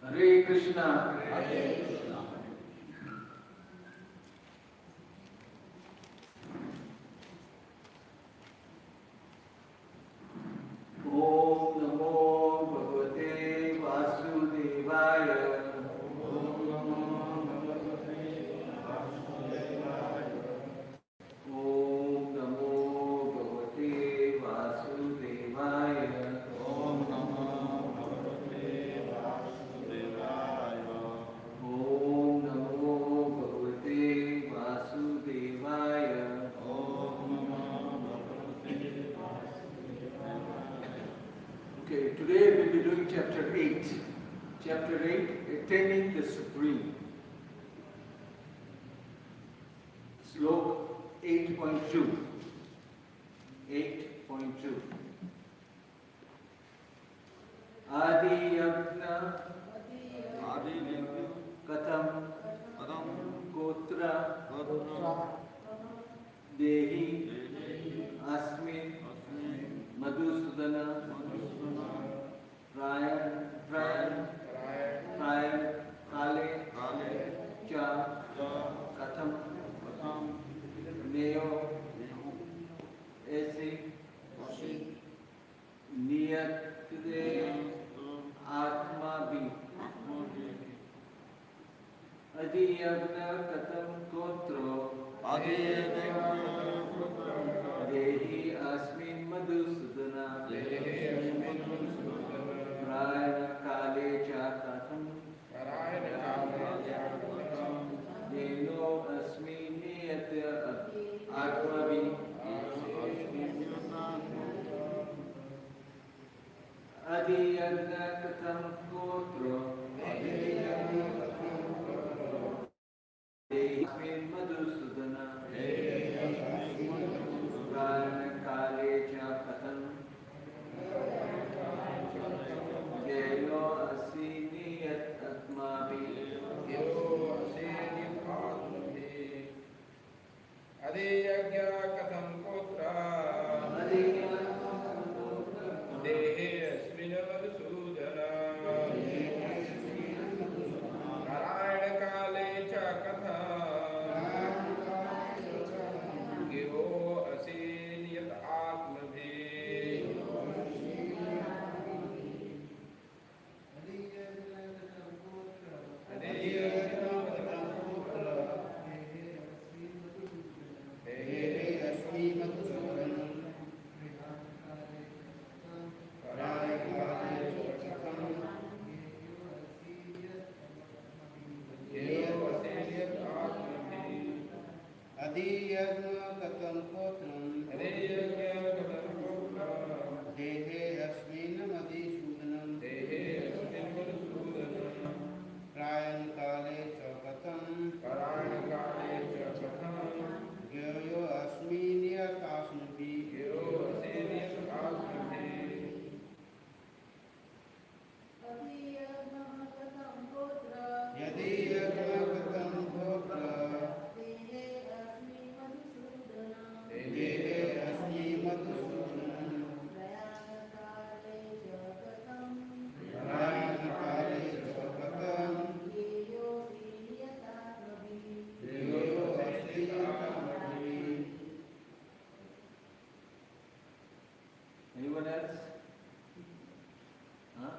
Hare Krishna. Hare Krishna. Om Namo Bhagavate Vasudevaya. Om Namo Bhagavate Vasudevaya. Om Namo Bhagavate Vasudevaya. Om Namo Bhagavate Vasudevaya. Om Namo Bhagavate Vasudevaya. Om Namo Bhagavate Vasudevaya. Okay, today we'll be doing chapter 8. Chapter 8, Attaining the Supreme. Slok 8.2. 8.2. Adi Yagna Adi Yagna Katham Padam Gotra Gotra Dehi Dehi Asmin Asmi Madhusudana Madhusudana Prayan Kale Kale Cha Cha Katham Padam Neo Neho Esi Vasi Niyat Atma Bhi Adi Yagna Katham Kotro Adi Yagna Dehi Asmin Madhusudana Prayana Kale Cha Katham Neno Asmi Niyat Atma Bhi Adi Yagna Katham Kotro Dehi Asmin Madhusudana Prayana Kale Cha Katham Neno Asmi Niyat Atma Bhi Anyone else? Huh?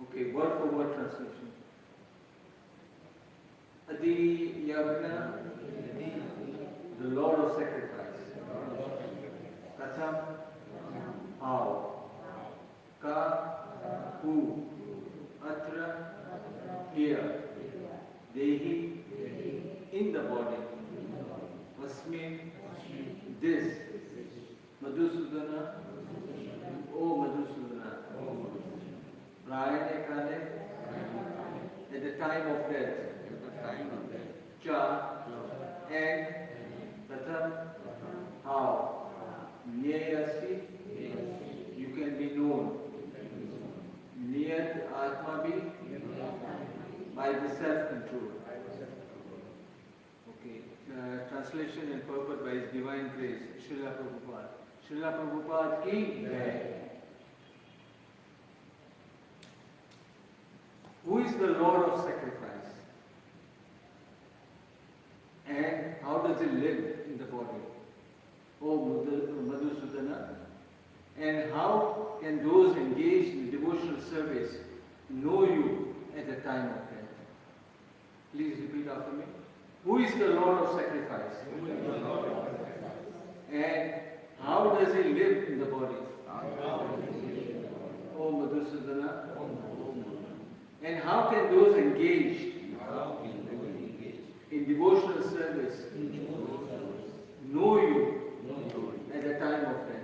Okay, word for word translation. Adi Yagna, the Lord of sacrifice. Katham, how. Ka, who. Atra, here. Dehi, in the body. Asmin, this. Madhusudana, O Madhusudana. Prayane Kale, at the time of death. Cha, translation and purport by His Divine Grace, Srila Prabhupada. Srila Prabhupada ki Jai. Who is the Lord of sacrifice? And how does He live in the body? O Madhusudana. And how can those engaged in devotional service know you at the time of death? Please repeat after me. Who is the Lord of sacrifice? And how does He live in the body? O Madhusudana. And how can those engaged in devotional service know you at the time of death?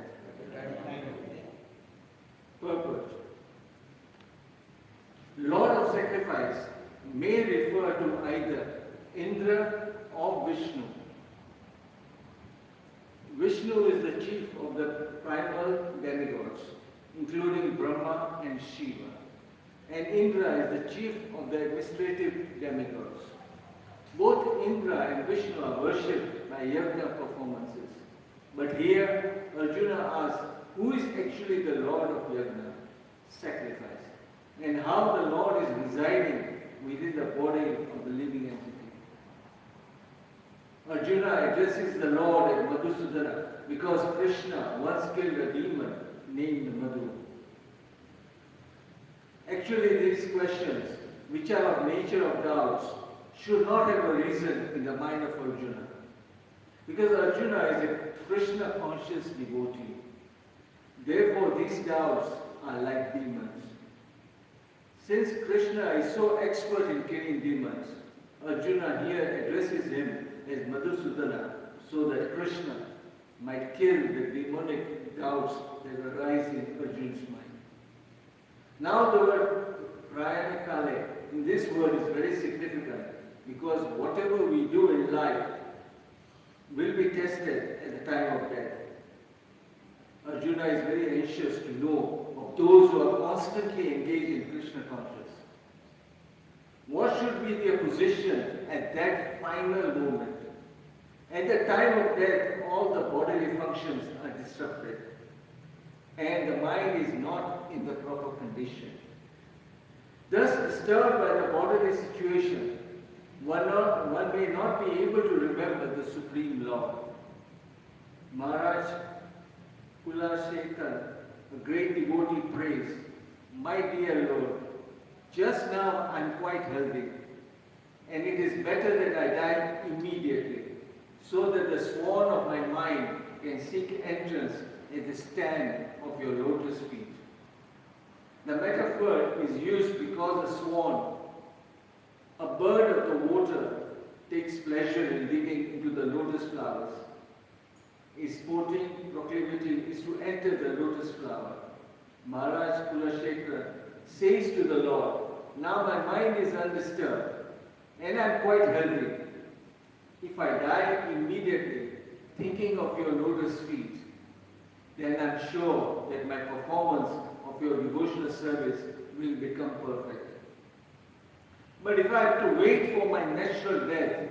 Purport. Lord of sacrifice may refer to either Indra or Vishnu. Vishnu is the chief of the primal demigods, including Brahma and Shiva. And Indra is the chief of the administrative demigods. Both Indra and Vishnu are worshipped by yajna performances. But here, Arjuna asks, who is actually the Lord of yajna, sacrifice? And how the Lord is residing within the body of the living entity. Arjuna addresses the Lord as Madhusudana because Krishna once killed a demon named Madhu. Actually, these questions, which are of nature of doubts, should not have arisen in the mind of Arjuna. Because Arjuna is a Krishna-conscious devotee. Therefore, these doubts are like demons. Since Krishna is so expert in killing demons, Arjuna here addresses him as Madhusudana so that Krishna might kill the demonic doubts that arise in Arjuna's mind. Now the word Prayanakale in this word is very significant because whatever we do in life will be tested at the time of death. Arjuna is very anxious to know of those who are constantly engaged in Krishna consciousness. What should be their position at that final moment? At the time of death, all the bodily functions are disrupted and the mind is not in the proper condition. Thus, disturbed by the bodily situation, one may not be able to remember the Supreme Lord. Maharaj Kulashekar, a great devotee, prays, "My dear Lord, just now I am quite healthy, and it is better that I die immediately, so that the swan of my mind can seek entrance at the stand of your lotus feet." The metaphor is used because a swan, a bird of the water, takes pleasure in digging into the lotus flowers. Its sporting proclivity is to enter the lotus flower. Maharaj Kulashekara says to the Lord, "Now my mind is undisturbed and I am quite healthy. If I die immediately thinking of your lotus feet, then I am sure that my performance of your devotional service will become perfect. But if I have to wait for my natural death,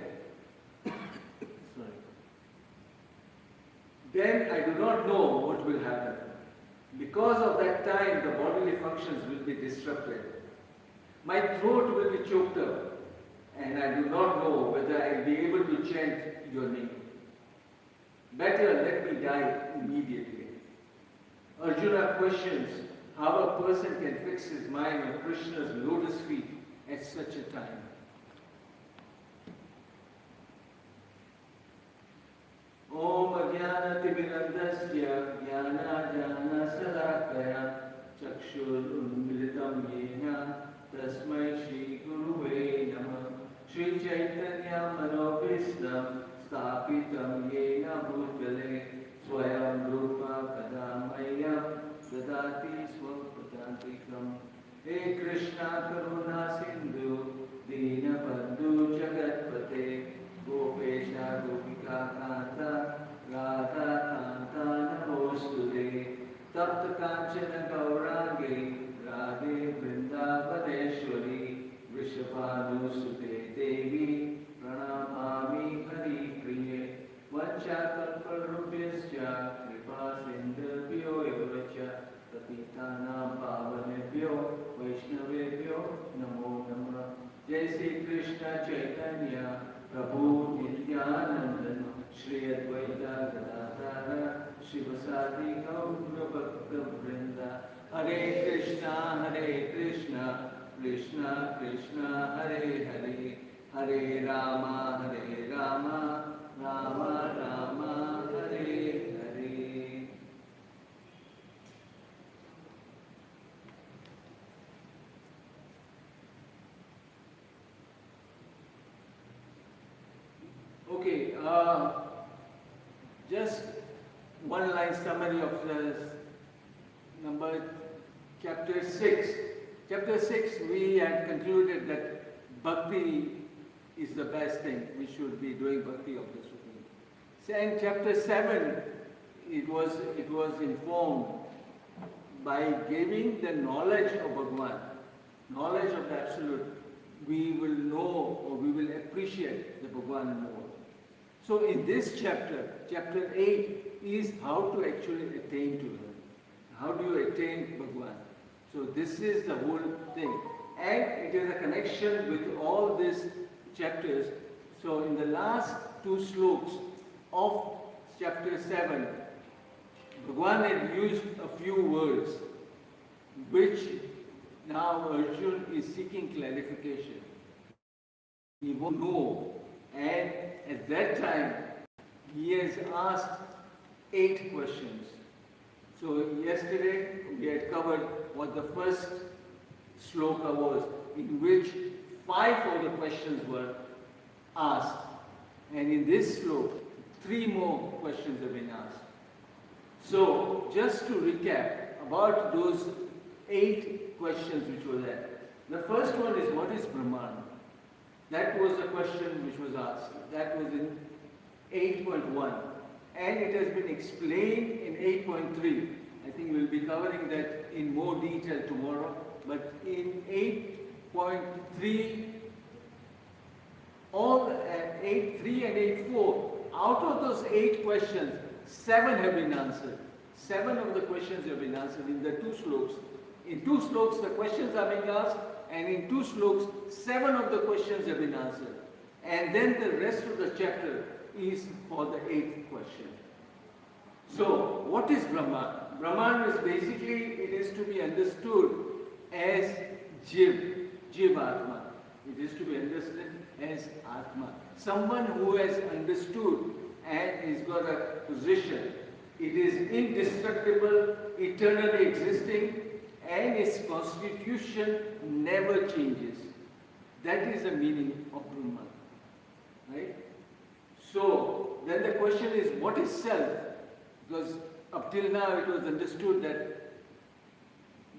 then I do not know what will happen. Because of that time, the bodily functions will be disrupted. My throat will be choked up, and I do not know whether I will be able to chant your name. Better let me die immediately." Arjuna questions how a person can fix his mind on Krishna's lotus feet at such a time. Om Ajnanatimirandasya Jnanajnanasalakaya Chakshurunmilitam Yena Tasmai Shri Guruve Namah Shri Chaitanya Manobhistam Sthapitam Yena Bhutale Swayam Rupa Kadamayam Dadati Swapadantikam He Krishna Karuna Sindhu Dina Bandhu Jagatpate Gopesha Gopika Kanta Radha Kanta Namostude Tapta Kanchana Gaurangi Radhe Vrindavaneshwari Vrishabhanusute Devi Pranamami Hari Priye Vachakalparubhyascha kripa sindhubhyo evacha patitanam pavanebhyo vaishnavebhyo namo namah. Jai Sri Krishna Chaitanya Prabhu Nityananda Shri Advaita Gadadhara Shivasadi Gaura Bhakta Vrinda. Hare Krishna Krishna Krishna Hare Hare, Hare Rama Rama Rama Hare Hare. Okay, just one line summary of this number chapter 6. Chapter 6 we had concluded that bhakti is the best thing. We should be doing bhakti of the Supreme. And chapter 7 it was informed by giving the knowledge of Bhagwan, knowledge of the Absolute, we will know or we will appreciate the Bhagwan more. So in this chapter, chapter 8 is how to actually attain to Him. How do you attain Bhagwan? So this is the whole thing. And it is a connection with all these chapters. So in the last two slokas of chapter 7, Bhagwan had used a few words which now Arjuna is seeking clarification. He won't know. And at that time, he has asked 8 questions. So yesterday we had covered what the first sloka was, in which 5 of the questions were asked. And in this sloka, 3 more questions have been asked. So just to recap about those 8 questions which were there. The first one is, what is Brahman? That was the question which was asked. That was in 8.1. And it has been explained in 8.3. I think we'll be covering that in more detail tomorrow. But in 8.3, all 8.3 and 8.4, out of those 8 questions, 7 have been answered. 7 of the questions have been answered in the 2 slokas. In 2 slokas, the questions are being asked, and in 2 slokas, 7 of the questions have been answered. And then the rest of the chapter is for the 8th question. So, what is Brahman? Brahman is basically, it is to be understood as Jivatma. It is to be understood as Atma. Someone who has understood and has got a position. It is indestructible, eternally existing, and its constitution never changes. That is the meaning of Brahman. Right? So, then the question is, what is self? Because up till now it was understood that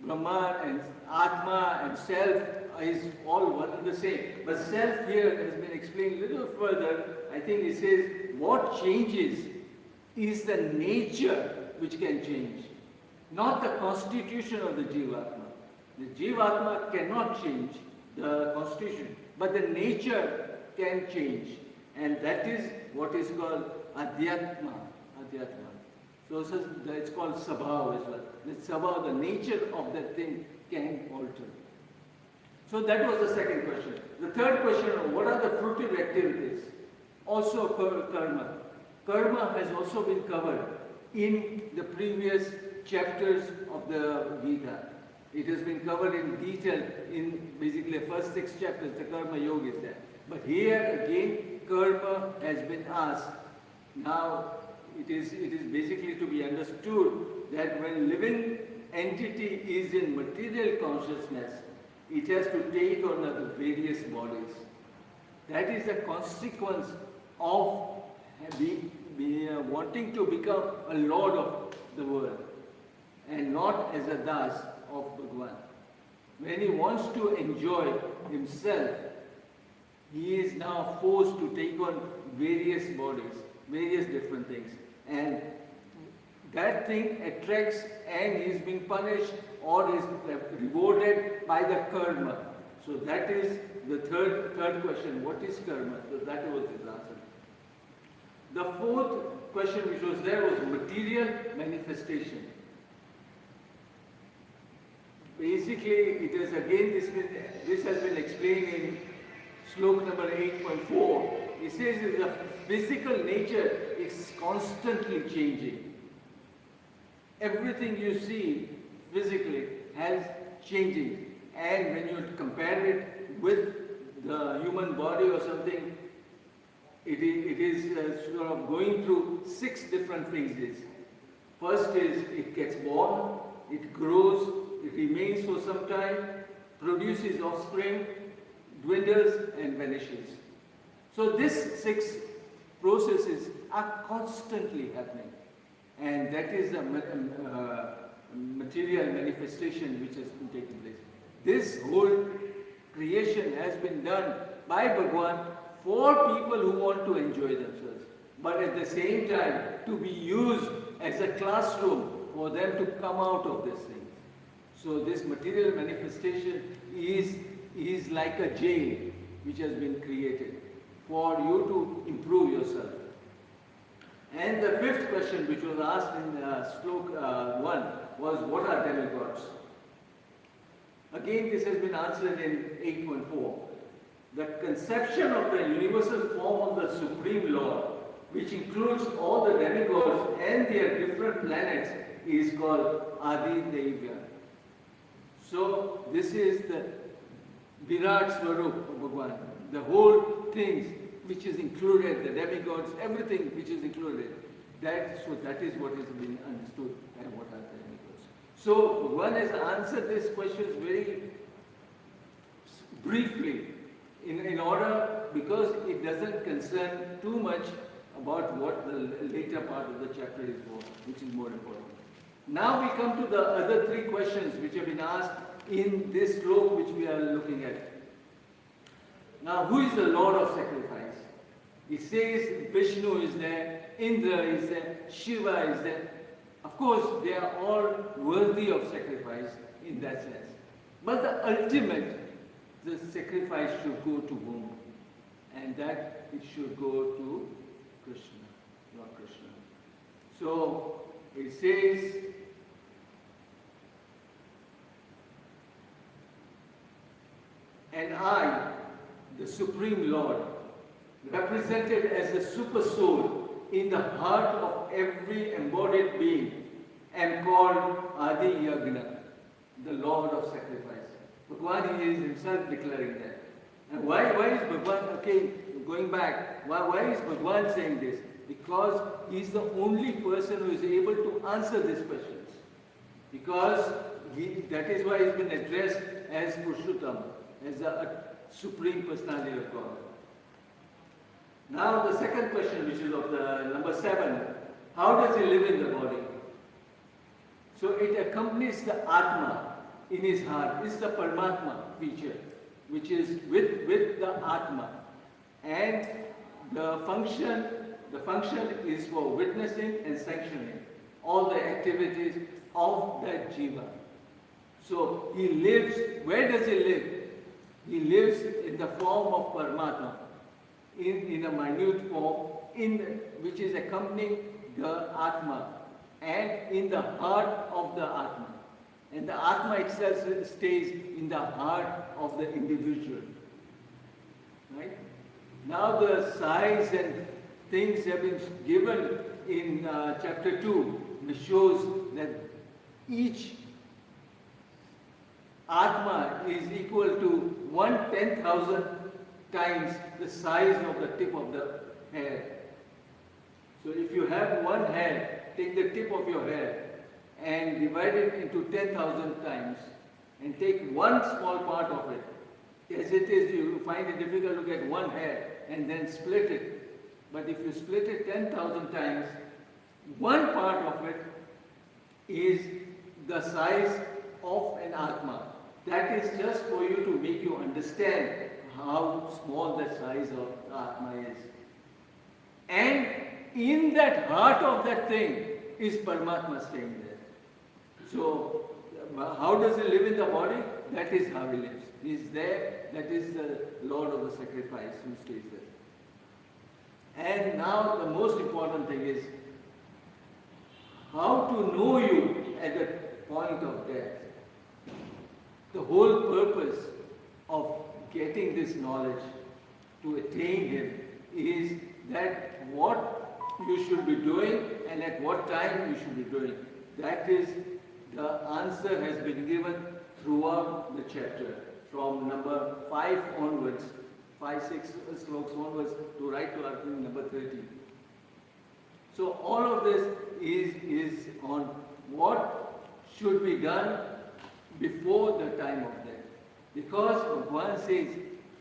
Brahman and Atma and self is all one and the same. But self here has been explained a little further. I think it says, what changes is the nature which can change, not the constitution of the Jivatma. The Jivatma cannot change the constitution, but the nature can change. And that is what is called Adhyatma. So it's called Sabhav as well. The Sabhav, the nature of that thing can alter. So that was the second question. The third question, what are the fruitive activities? Also karma. Karma has also been covered in the previous chapters of the Gita. It has been covered in detail in basically the first 6 chapters, the Karma Yoga is there. But here again, karma has been asked. Now, it is basically to be understood that when living entity is in material consciousness, it has to take on the various bodies. That is a consequence of wanting to become a lord of the world and not as a das of Bhagwan. When he wants to enjoy himself, he is now forced to take on various bodies, various different things. And that thing attracts and he is being punished or is rewarded by the karma. So that is the third question. What is karma? So that was his answer. The fourth question which was there was material manifestation. Basically, it is again, this has been explained in slok number 8.4. It says that the physical nature is constantly changing. Everything you see physically has changing. And when you compare it with the human body or something, it is sort of going through 6 different phases. First is it gets born, it grows, it remains for some time, produces offspring, dwindles and vanishes. So these 6 processes are constantly happening. And that is the material manifestation which has been taking place. This whole creation has been done by Bhagwan for people who want to enjoy themselves, but at the same time to be used as a classroom for them to come out of this thing. So this material manifestation is like a jail which has been created for you to improve yourself. And the 5th question which was asked in slok 1 was, what are demigods? Again, this has been answered in 8.4. The conception of the universal form of the Supreme Lord, which includes all the demigods and their different planets, is called Adi Devya. So this is the Virat Swarup of Bhagwan. The whole things which is included, the demigods, everything which is included. That is what has been understood and what are the demigods. So Bhagwan has answered these questions very briefly in order, because it doesn't concern too much about what the later part of the chapter is for, which is more important. Now we come to the other 3 questions which have been asked in this slok which we are looking at. Now, who is the Lord of sacrifice? It says Vishnu is there, Indra is there, Shiva is there. Of course, they are all worthy of sacrifice in that sense. But the ultimate, the sacrifice should go to whom? And that it should go to Krishna, Lord Krishna. So it says, and I, the Supreme Lord, represented as the super soul in the heart of every embodied being, am called Adi Yagna, the Lord of sacrifice. Bhagwan is himself declaring that. And why is Bhagwan, okay, going back, why is Bhagwan saying this? Because he is the only person who is able to answer these questions. Because that is why he has been addressed as Purushottam, as a Supreme Personality of God. Now the second question, which is of the number 7, how does he live in the body? So it accompanies the Atma in his heart. It's the Paramatma feature, which is with the Atma. And the function is for witnessing and sanctioning all the activities of that Jiva. So he lives, where does he live? He lives in the form of Paramatma, in a minute form, which is accompanying the Atma, and in the heart of the Atma. And the Atma itself stays in the heart of the individual. Right? Now the size and things have been given in chapter 2, which shows that each Atma is equal to 1/10,000 times the size of the tip of the hair. So if you have one hair, take the tip of your hair and divide it into 10,000 times and take one small part of it. As it is, you find it difficult to get one hair and then split it. But if you split it 10,000 times, one part of it is the size of an Atma. That is just for you to make you understand how small the size of the Atma is. And in that heart of that thing is Paramatma staying there. So, how does he live in the body? That is how he lives. He is there, that is the Lord of the sacrifice who stays there. And now the most important thing is, how to know you at the point of death. The whole purpose of getting this knowledge to attain Him is that what you should be doing and at what time you should be doing. That is, the answer has been given throughout the chapter, from number 5 onwards, 5-6 slokas onwards, to right to article number 30. So all of this is on what should be done before the time of death. Because Bhagavan says,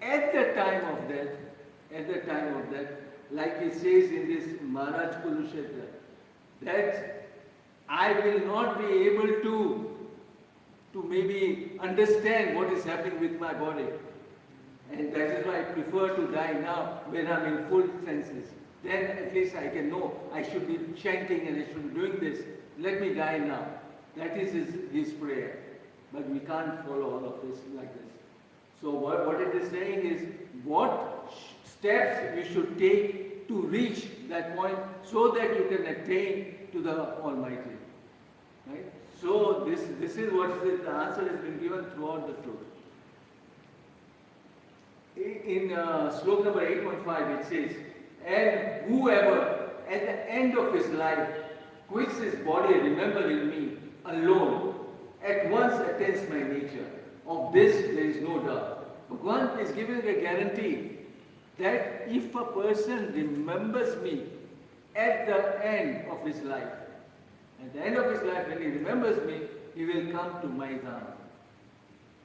at the time of death, like he says in this Maharaj Kurukshetra, that I will not be able to maybe understand what is happening with my body. And that is why I prefer to die now when I'm in full senses. Then at least I can know I should be chanting and I should be doing this. Let me die now. That is his prayer. But we can't follow all of this like this. So what it is saying is what steps we should take to reach that point so that you can attain to the Almighty. Right? So this is what is the answer has been given throughout the sloka. In sloka number 8.5 it says, and whoever at the end of his life quits his body remembering me alone at once attains my nature. Of this there is no doubt. Bhagavan is giving a guarantee that if a person remembers me at the end of his life, when he remembers me, he will come to my dham.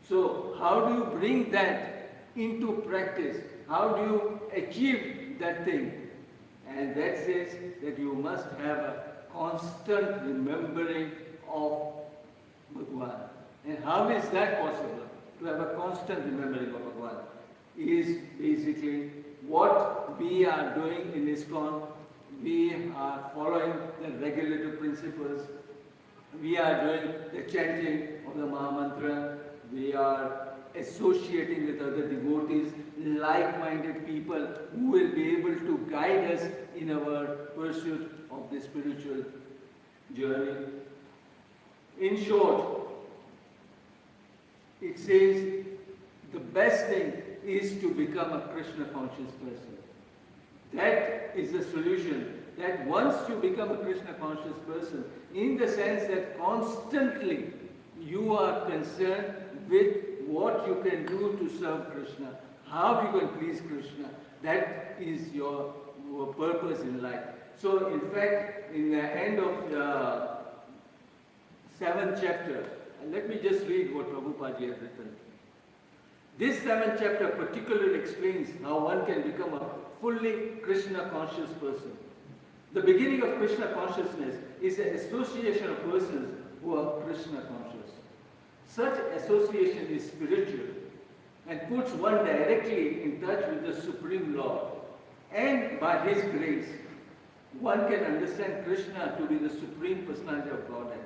So how do you bring that into practice? How do you achieve that thing? And that says that you must have a constant remembering of Bhagavan. And how is that possible? To have a constant remembering of Bhagavan is basically what we are doing in ISKCON. We are following the regulative principles. We are doing the chanting of the Mahamantra. We are associating with other devotees, like-minded people who will be able to guide us in our pursuit of the spiritual journey. In short, it says the best thing is to become a Krishna conscious person. That is the solution. That once you become a Krishna conscious person, in the sense that constantly you are concerned with what you can do to serve Krishna, how you can please Krishna, that is your purpose in life. So in fact, in the end of the 7th chapter, let me just read what Prabhupada has written. This 7th chapter particularly explains how one can become a fully Krishna conscious person. The beginning of Krishna consciousness is an association of persons who are Krishna conscious. Such association is spiritual and puts one directly in touch with the Supreme Lord. And by His grace, one can understand Krishna to be the Supreme Personality of Godhead.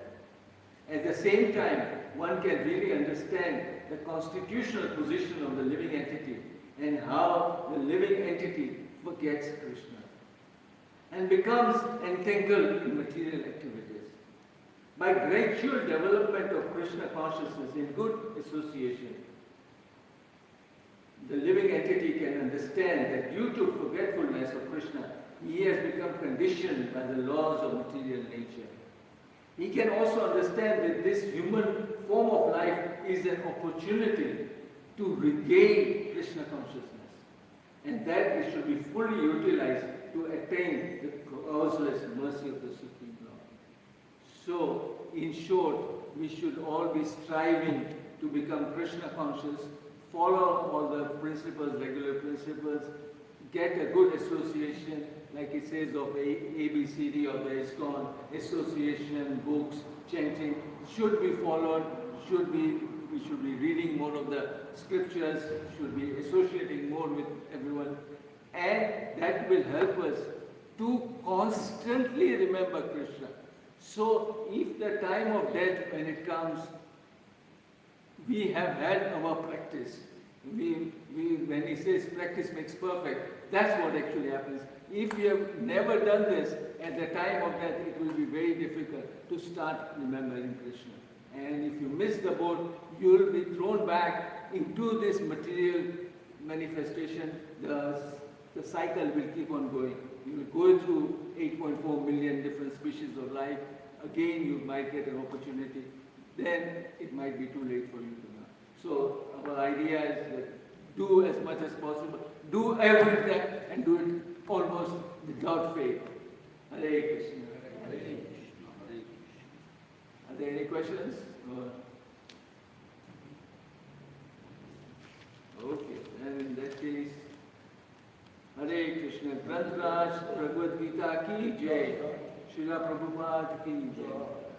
At the same time, one can really understand the constitutional position of the living entity and how the living entity forgets Krishna and becomes entangled in material activities. By gradual development of Krishna consciousness in good association, the living entity can understand that due to forgetfulness of Krishna, he has become conditioned by the laws of material nature. He can also understand that this human form of life is an opportunity to regain Krishna consciousness, and that it should be fully utilized to attain the causeless mercy of the Supreme Lord. So, in short, we should all be striving to become Krishna conscious, follow all the principles, regular principles, get a good association, like it says of ABCD of the ISKCON, association, books, chanting, should be followed, we should be reading more of the scriptures, should be associating more with everyone, and that will help us to constantly remember Krishna. So if the time of death, when it comes, we have had our practice. When he says practice makes perfect, that's what actually happens. If you have never done this, at the time of death, it will be very difficult to start remembering Krishna. And if you miss the boat, you will be thrown back into this material manifestation. The cycle will keep on going. You will go through 8.4 million different species of life. Again, you might get an opportunity. Then it might be too late for you to learn. So our idea is that do as much as possible. Do everything and do it almost without fail. Hare Krishna. Hare Krishna, Hare Krishna. Are there any questions? Okay, and in that case, Hare Krishna. Granth Raj Bhagavad Gita ki jai. Srila Prabhupada ki jai.